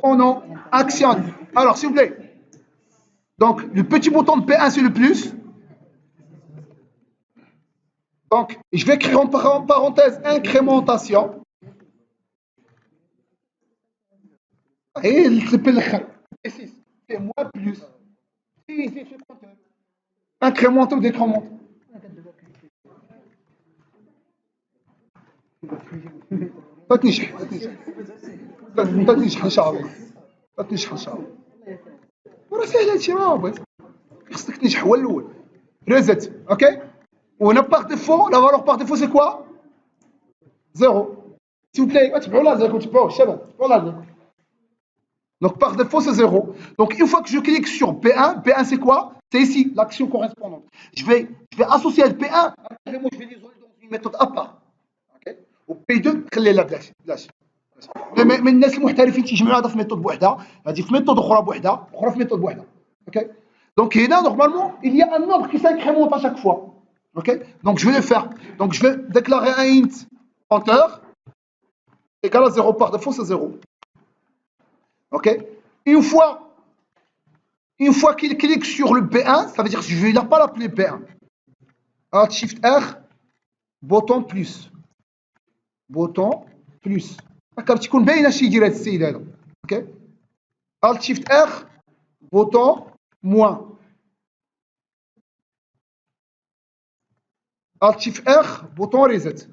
on actionne. Alors, s'il vous plaît. Donc, le petit bouton de P1, c'est le plus. Donc, je vais écrire en parenthèse incrémentation. Et ici, c'est moins plus. Ici, c'est compteur. Incrémente ou décrémente. تنجح ان شاء الله تنجح ان شاء الله راه سهله هادشي ما بغيت خصك تنجح هو الاول ريزت اوكي ونا باغ ديفو لا فالور باغ ديفو سي كوا زيرو s'il vous plaît تبعوا لازم تبعوا الشباب تبعوا لازم donc par défaut c'est 0 donc une fois que je clique sur P1 c'est quoi c'est ici l'action correspondante je vais associer le P1 je vais l'isoler dans une méthode à part وبي2 خليها بلاش من الناس المحترفين تيجمعوا هذا في ميثود بوحدها هذه في ميثود اخرى في ميثود بوحدها اوكي دونك هنا نورمالمون il y a un nombre qui s'incrémente à chaque fois ok donc je vais le faire donc je vais déclarer un int pointeur égal à 0 par défaut c'est 0 ok une fois qu'il clique sur le P1 ça veut dire que je vais pas l'appeler P1 Alt Shift R bouton plus هكا تكون باينه شي يدير هذا السيد هذا اوكي Alt Shift R bouton moins Alt Shift R bouton reset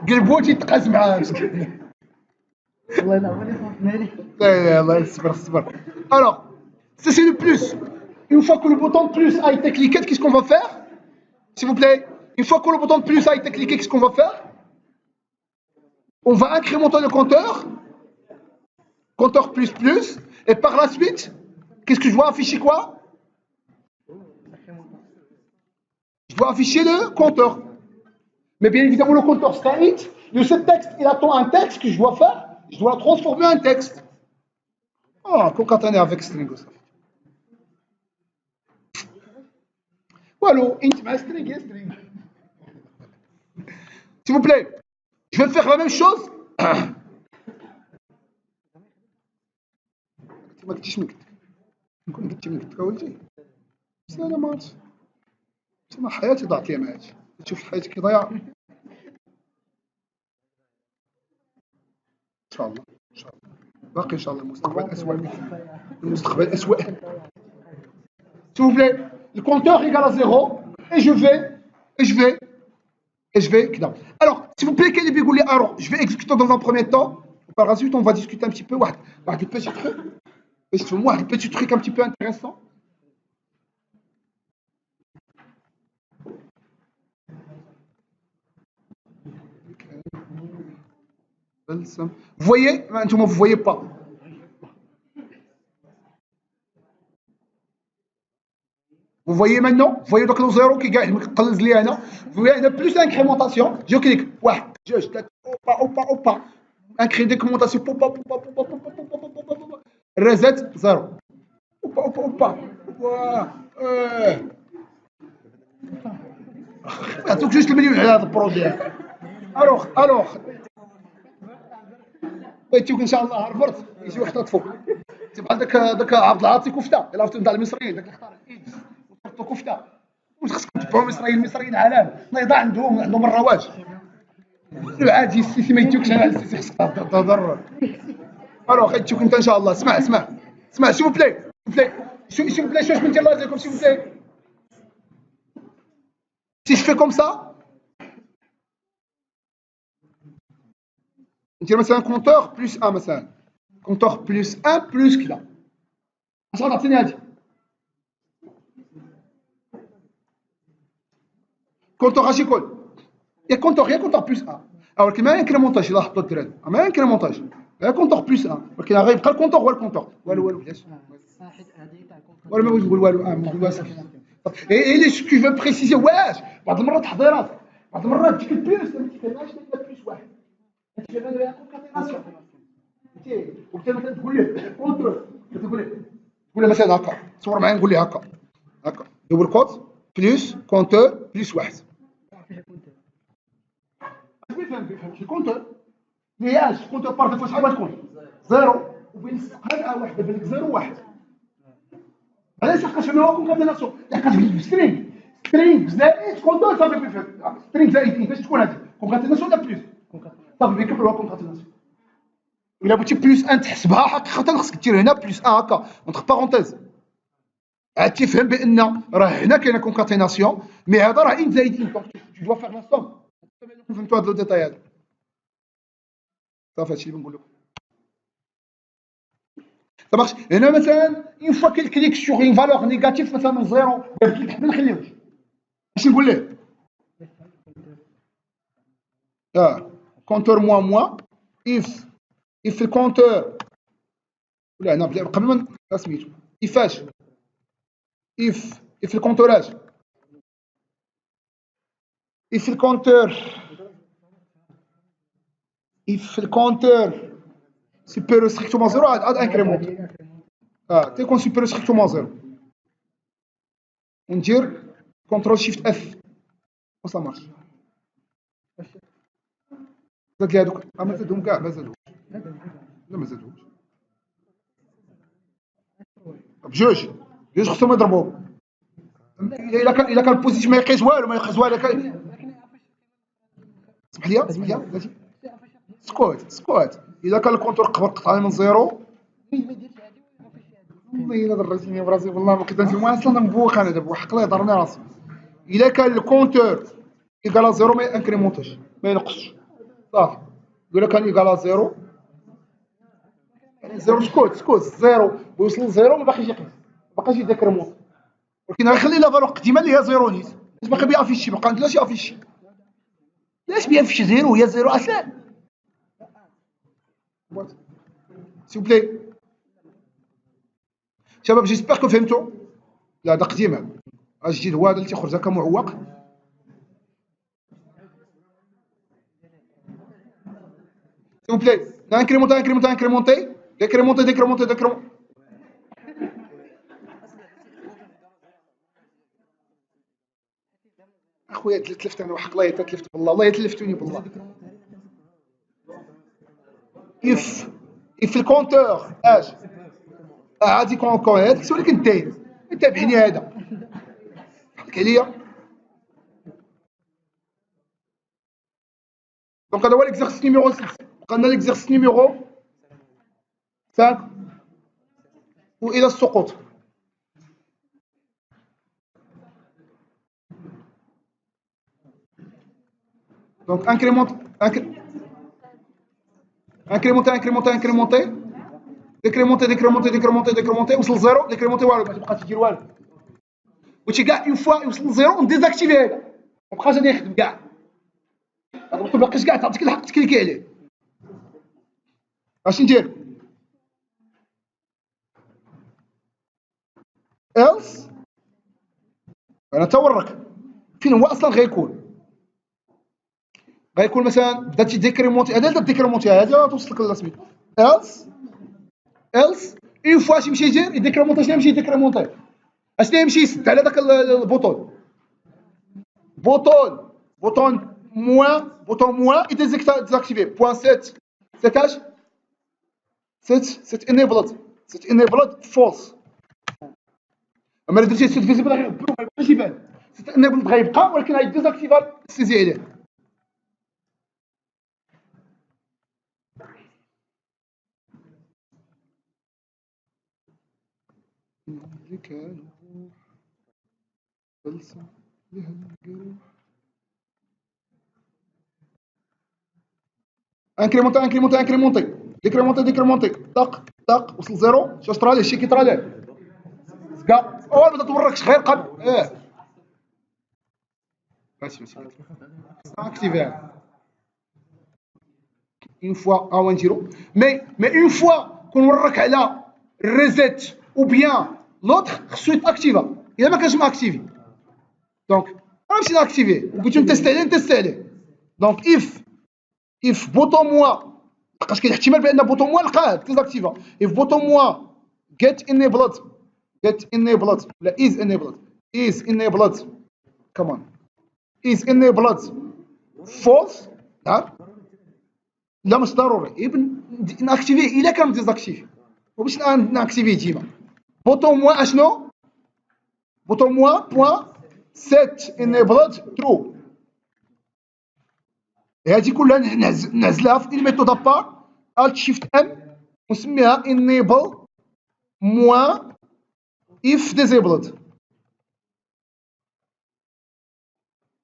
قلبو تيتقاس معاه الله صبر alors ça c'est le plus une fois que le bouton plus a été cliqué qu'est-ce qu'on va faire s'il vous plaît une fois que le bouton plus a été cliqué qu'est-ce qu'on va faire on va incrémenter le compteur plus et par la suite qu'est-ce que je dois afficher quoi je dois afficher le compteur mais bien évidemment le compteur c'est un int ce texte il attend un texte que je dois faire je dois transformer en texte. Concaténer avec string aussi. Voilà, int ma string et string. S'il vous plaît, je vais faire la même chose. ما قلتيش من قلت نكون قلتي من قلت اولتي سلامات انا حياتي ضاعت لي معاك تشوف حياتك كي ضياع ان شاء الله باقي ان شاء الله المستقبل اسوء s'il vous plaît le compteur égale à 0 et je vais alors s'il vous plaît quel est بيقول لي alors je vais exécuter dans un premier temps par la suite on va discuter un petit peu واحد البيتي truc باش تفهموا واحد البيتي truc un petit peu intéressant vous voyez vous voyez pas vous voyez maintenant vous voyez donc le 0 qui قاعد مقلز لي هنا vous voyez هنا plus incrémentation je clique 1 2 3 اوبا incrémentation reset 0 اوبا عطوك جوج المليون على هذا البروجي الوغ بغيتيوك ان شاء الله رفرت يجي واحد تفوق بحال داك عبد العاطي كفته الا عرفتوا نتاع المصريين داك اللي اختار الايدز وحطوا كفته واش خصكم تبعوا المصريين علام نيضا عندهم الرواج عادي السيسي ما يديوكش على السيسي خصك تهضر الوغ غيتيوك انت ان شاء الله اسمع سيل بلاي سيل بلاي شوف ندير الله يجزاكم سيل بلاي si je fais comme ça ندير مثلا compteur plus 1 مثلا compteur plus 1 plus كذا اش غتعطيني هادي compteur اش يكون يا compteur plus 1 ولكن ما ينكريمونطاش الا حطوا الدراري ما ينكريمونطاش غير compteur plus 1 ولكن غيبقى الكونتور هو الكونتور والو علاش ولا ما بغيتش نقول والو ما نقول والو اي ce que je veux préciser واش بعض المرات تحضيرات بعض المرات تجيك البلوس ما تكتبهاش بلوس واحد تكتب غير كونكاتيناسيون فهمتي وانت مثلا تقول ليه كونترول تقول له مثلا هكا تصور معايا نقول ليه هكا دبل كوت بلس كونتور بلس واحد. شي كونتور اللي هي اش كونتور بار ديفو شحال غتكون؟ زيرو وبين هاد واحد بان لك زيرو واحد. علاش كتعملوها كونكاتيناسيون؟ كتجيب سترينغ سترينغ زائد كونتور صافي بيفيت سترينغ زائد باش تكون هادي كونكاتيناسيون ولا بلس صافي بيكملوها كونكاتيناسيون. الا بغيتي بلس ان تحسبها حقيقه خصك دير هنا بلس ان هكا اونتر بارونتيز عاد تفهم بان راه هنا كاينه كونكاتيناسيون مي هذا راه ان زائد ان دونك تو دوا فيغ لا سوم. فهمتوا هذا الديتاي هذا صافي هادشي اللي بنقول لكم. صافي هنا مثلا اون فوا كيكليك سور اون فالور نيجاتيف مثلا زيرو جابت لك ما نخليوش اش نقول ليه كونتور موان if الكونتور ولا هنا قبل ما سميتو ايفاش if الكونتوراج if الكونتور سوبيريور ستريكتومون زيرو عاد انكريمونت تيكون سوبيريور ستريكتومون زيرو وندير كونترول شيفت اف وصا مارش. زاد لي هذوك ما زادهم كاع ما زادوش لا ما زادوش بجوج خصهم يضربوا الا كان البوزيتيف ما يقيس والو اسمح لي سكوت الا كان الكونتور قطع من زيرو والله الا ضريتيني براسي والله ما كنت نسمع اصلا مبوخ انا دابا حق الله يضرني راسي. الا كان الكونتور ايكالا زيرو ما انكريمونتاش ما ينقصش صافي. الا كان ايكالا زيرو يعني زيرو سكوت زيرو ويوصل زيرو ما باقيش يقيس ما باقاش يديكريمونت ولكن غيخلي لا فالور قديمه اللي هي زيرو نيت باقي بيافيشي ما عندناش يافيشي علاش بيافيشي زيرو هي زيرو اصلا سي بلي شباب جيسبر كو فهمتوا. لا هذا قديم هذا الجديد هو هذا اللي تيخرج هكا معوق. سي بلي انكريمونتي ديكريمونتي اخويا تلفت انا وحق الله تلفت بالله والله تلفتوني بالله. if الكونتور اش عادي كون هذاك السؤال اللي كنت داير تابعني هذا حك عليا. دونك هذا هو ليكزارسيس نيميرو 6 بقى لنا ليكزارسيس نيميرو 5 والى السقوط. دونك انكريمونتي ديكريمونتي وصل زيرو ديكريمونتي والو ما تبقاش تدير والو وشي كاع اون فوا يوصل زيرو نديزاكتيفي هذا ما بقاش غادي يخدم كاع هذا ما تبقاش كاع تعطيك الحق تكليكي عليه. اش ندير else انا تورك فين هو اصلا غيكون مثلا بدات ديكريمونتي هذا ديكريمونتي هذه توصلك للسميت else اون فوا يمشي يدير ديكريمونتي شنو يمشي ديكريمونتي اشنو يمشي يسد على داك البوطون موان ديزاكتيفي بوان 7 اش 7 انيبلد فولس. اما الا درتي سيت فيزيبل غير بلو ما يبقاش يبان سيت انيبلد غيبقى ولكن غادي ديزاكتيفا سيزي عليه. اللي كانوا بلسم لها الجروح انكريمونتي طق وصل زيرو شاش طرا ليه شي كي طرا ليه زكا ما توركش غير قبل ماشي اكتيفي اون فوا نديرو مي اون فوا كنورك على الريزيت او بيان لوطخ خصو يتاكتيفا الا ما كانش ماكتيفي دونك غنمشي ناكتيفيه وبغيتو نتيست عليه دونك if بوطون موان لقاش كاين احتمال بان بوطون موان لقاه ديزاكتيفا if بوطون موان get enabled ولا is enabled is enabled come on is enabled false. نعم لا مش ضروري ناكتيفيه الا كان ديزاكتيف وباش ناكتيفيه ديما. بوطون موان اشنو بوطون موان بوان set enabled true. هذه كلها نعزلها في الميثود ابار الت شيفت ام ونسميها enable موان if disabled.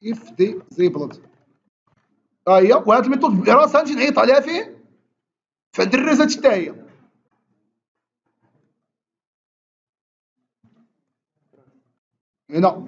if disabled هي وهاد الميثود راسها نجي نعيط عليها فين في عند الريزلت حتى هي. هنا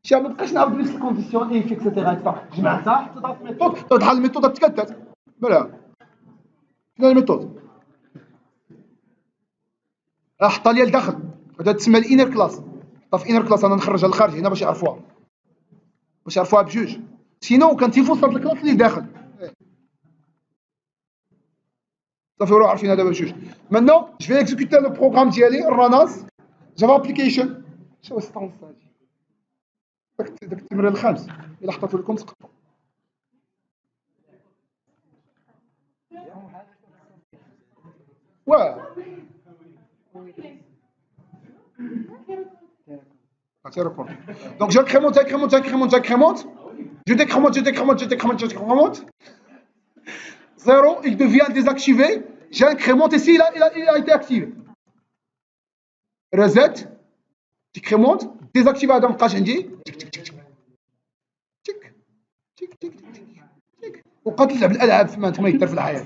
شا ما بقاش نعاود نفس الكونديسيون اف اكسيتيرا جمعتها حتى دارت الميثود طلع الميثود تكدت بلا شنو الميثود حطها لي لداخل. هذا تسمى الانر كلاس. حطها في انر كلاس انا نخرجها للخارج هنا باش يعرفوها بجوج سينو كان تيفوصل الكلاس اللي داخل صافي روح عارفين هذا بجوج. مانو جو في اكزيكوتي لو بروغرام ديالي الراناز جافا ابليكيشن. شنو ستونس هادي داك التمرين الخامس الا حطيتو لكم سقطوا. واه donc j'incrémente je décrémente 0 il devient désactivé, j'incrémente ici il a été activé. reset décrémente désactivé هذا مابقاش عندي تك وبقات تلعب الالعاب فيما انت ما يدير في الحياه.